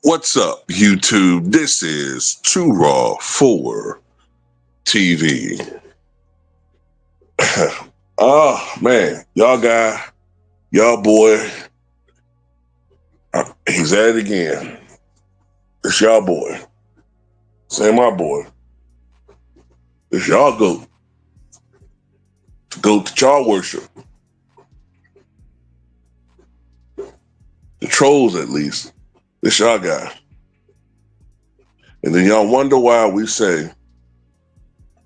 What's up, YouTube? This is Too Raw for TV. Oh, man. Y'all boy, he's at it again. It's y'all boy. Say my boy. It's y'all goat. The goat that y'all worship. The trolls, at least. It's y'all guy. And then y'all wonder why we say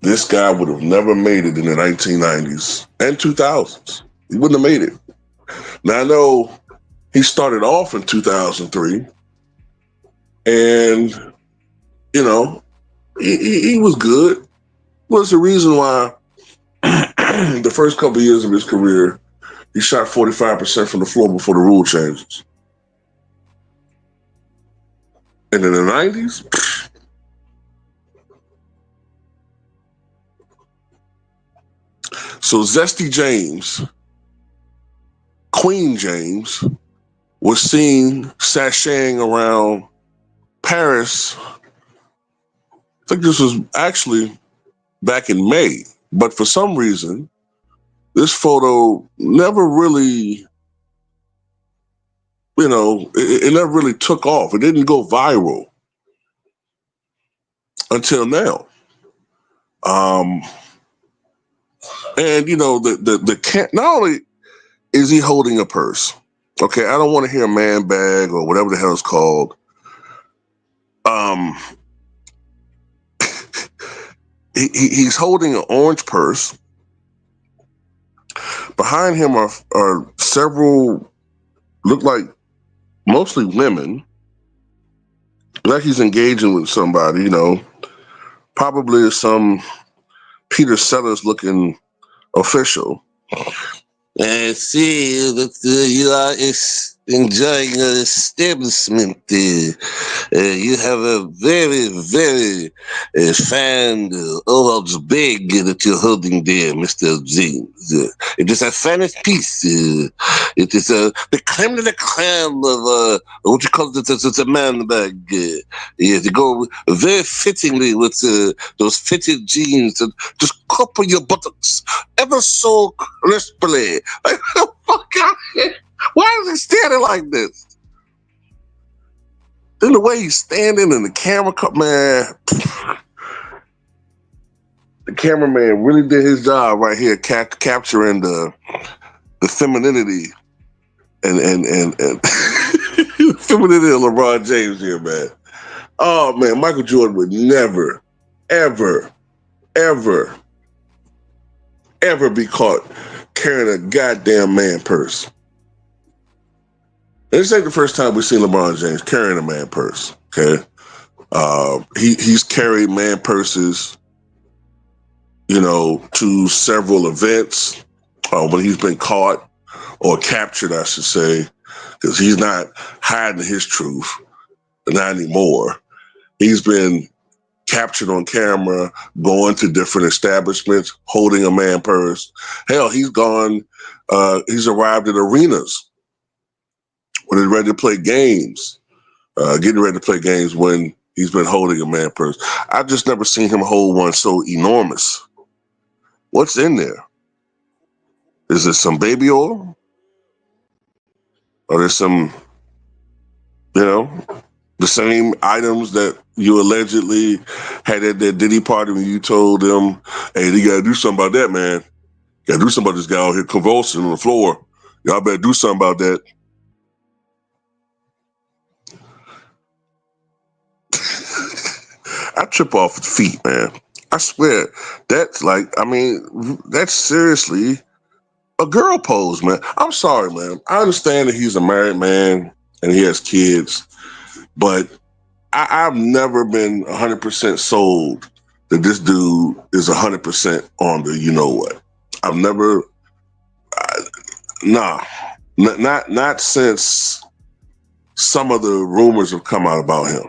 this guy would have never made it in the 1990s and 2000s. He wouldn't have made it. Now, I know he started off in 2003, and, you know, he was good. Was the reason why the first couple of years of his career, he shot 45% from the floor before the rule changes. And in the 90s, so Zesty James, Queen James, was seen sashaying around Paris. I think this was actually back in May, but for some reason, this photo never really, it never really took off. It didn't go viral until now. And not only is he holding a purse, okay, I don't want to hear a man bag or whatever the hell it's called. He's holding an orange purse. Behind him are several, look like mostly women. Like he's engaging with somebody, probably some Peter Sellers looking official. And see that you are enjoying an establishment. You have a very, very fine orange bag that you're holding there, Mr. James. It is a finished piece. It is the creme de la creme of what you call it. It's a man bag. To go very fittingly with those fitted jeans and just couple your buttocks ever so crisply. Like, the fuck out here. Why is he standing like this? Then the way he's standing and the camera man, the cameraman really did his job right here, capturing the femininity and femininity of LeBron James here, man. Oh man, Michael Jordan would never, ever, ever, ever be caught carrying a goddamn man purse. This ain't the first time we've seen LeBron James carrying a man purse, okay? He's carried man purses, to several events when he's been caught or captured, I should say, because he's not hiding his truth, not anymore. He's been captured on camera, going to different establishments, holding a man purse. Hell, he's arrived at arenas when he's ready to play games, getting ready to play games when he's been holding a man purse. I've just never seen him hold one so enormous. What's in there? Is it some baby oil? Or there's some, the same items that you allegedly had at that Diddy party when you told them, hey, you gotta do something about that, man. You gotta do something about this guy out here convulsing on the floor. Y'all better do something about that. I trip off with feet, man. I swear. That's that's seriously a girl pose, man. I'm sorry, man. I understand that he's a married man and he has kids, but I've never been 100% sold that this dude is 100% on the you know what. I've never, nah, not since some of the rumors have come out about him.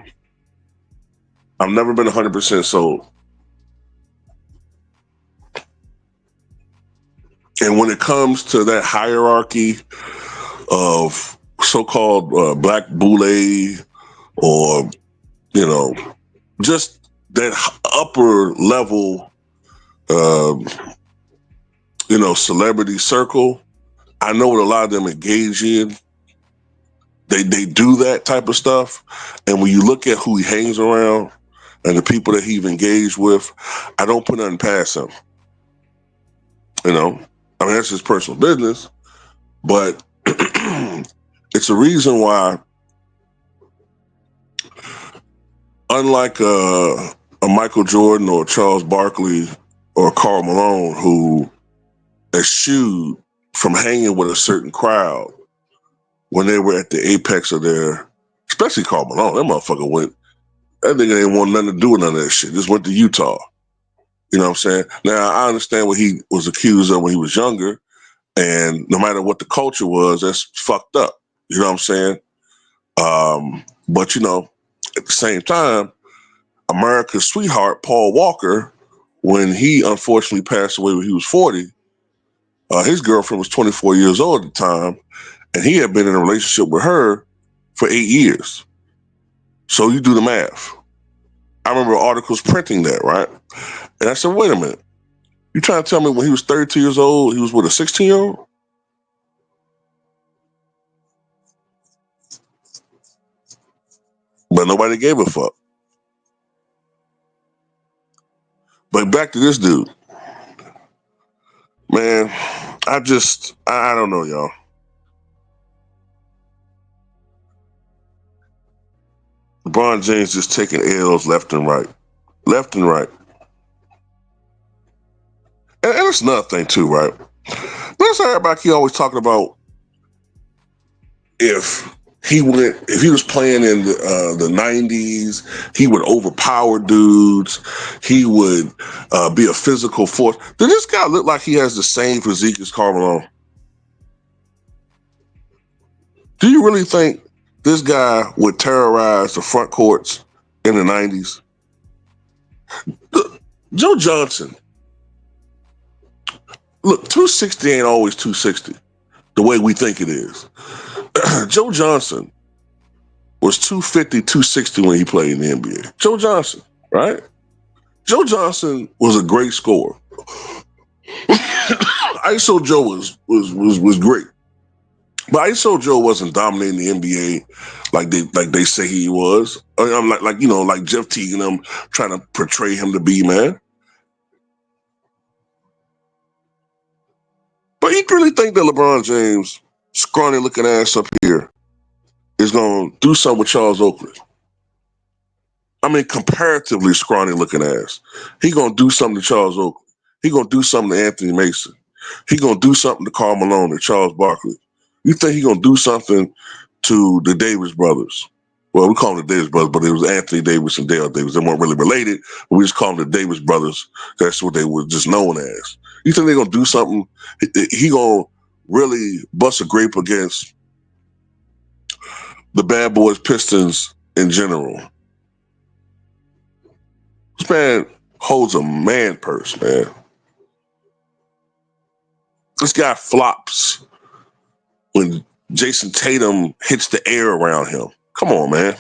I've never been 100% sold. And when it comes to that hierarchy of so-called black boule or, you know, just that upper level, um, celebrity circle, I know what a lot of them engage in. They do that type of stuff. And when you look at who he hangs around and the people that he's engaged with, I don't put nothing past him. You know, I mean, that's his personal business, but it's a reason why, unlike a Michael Jordan or Charles Barkley or Karl Malone, who eschewed from hanging with a certain crowd when they were at the apex of their, especially Karl Malone, that motherfucker went, that nigga didn't want nothing to do with none of that shit. Just went to Utah. You know what I'm saying? Now, I understand what he was accused of when he was younger, and no matter what the culture was, that's fucked up. You know what I'm saying? But, at the same time, America's sweetheart, Paul Walker, when he unfortunately passed away when he was 40, his girlfriend was 24 years old at the time, and he had been in a relationship with her for 8 years. So you do the math. I remember articles printing that, right? And I said, wait a minute. You trying to tell me when he was 32 years old, he was with a 16-year-old? But nobody gave a fuck. But back to this dude. Man, I don't know, y'all. LeBron James just taking L's left and right. Left and right. And that's another thing too, right? That's everybody keep always talking about if if he was playing in the 90s, he would overpower dudes. He would be a physical force. Does this guy look like he has the same physique as Karl Malone? Do you really think this guy would terrorize the front courts in the 90s? Look, Joe Johnson. Look, 260 ain't always 260 the way we think it is. Joe Johnson was 250, 260 when he played in the NBA. Joe Johnson, right? Joe Johnson was a great scorer. ISO Joe was great. But ISO Joe wasn't dominating the NBA like they say he was. I'm like Jeff Teague and them trying to portray him to be, man. But you really think that LeBron James, scrawny looking ass up here, is gonna do something with Charles Oakley? I mean, comparatively scrawny looking ass. He gonna do something to Charles Oakley. He gonna do something to Anthony Mason. He gonna do something to Karl Malone and Charles Barkley. You think he gonna do something to the Davis brothers? Well, we call them the Davis brothers, but it was Anthony Davis and Dale Davis. They weren't really related, but we just call them the Davis brothers. That's what they were just known as. You think they're gonna do something? He gonna really bust a grape against the Bad Boys Pistons in general? This man holds a man purse, man. This guy flops when Jason Tatum hits the air around him. Come on, man.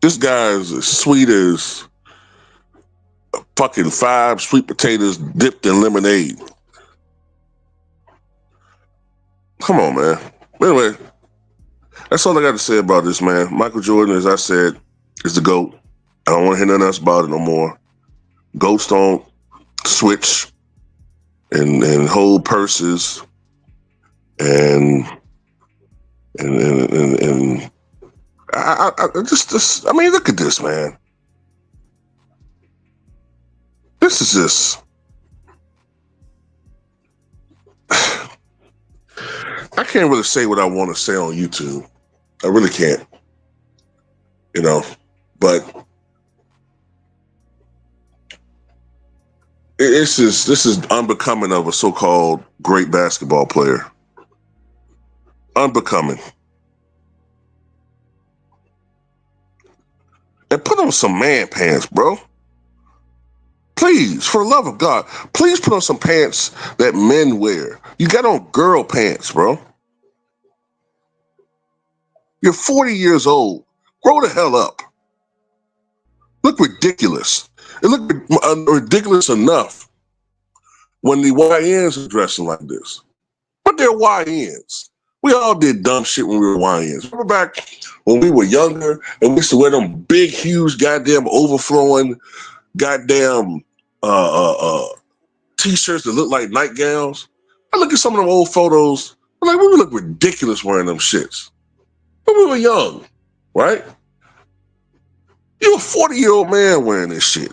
This guy is as sweet as fucking 5 sweet potatoes dipped in lemonade. Come on, man. Anyway, that's all I got to say about this, man. Michael Jordan, as I said, is the GOAT. I don't want to hear nothing else about it no more. GOATs don't switch and hold purses and I just I mean, look at this, man. This is just I can't really say what I want to say on YouTube. I really can't. You know, but this is unbecoming of a so-called great basketball player. Unbecoming. And put on some man pants, bro. Please, for the love of God, please put on some pants that men wear. You got on girl pants, bro. You're 40 years old. Grow the hell up. Look ridiculous. It looked ridiculous enough when the YNs are dressing like this. But they're YNs. We all did dumb shit when we were YNs. Remember back when we were younger and we used to wear them big, huge, goddamn overflowing, goddamn t-shirts that look like nightgowns? I look at some of them old photos. I'm like, we would look ridiculous wearing them shits. But we were young, right? You're a 40-year-old man wearing this shit.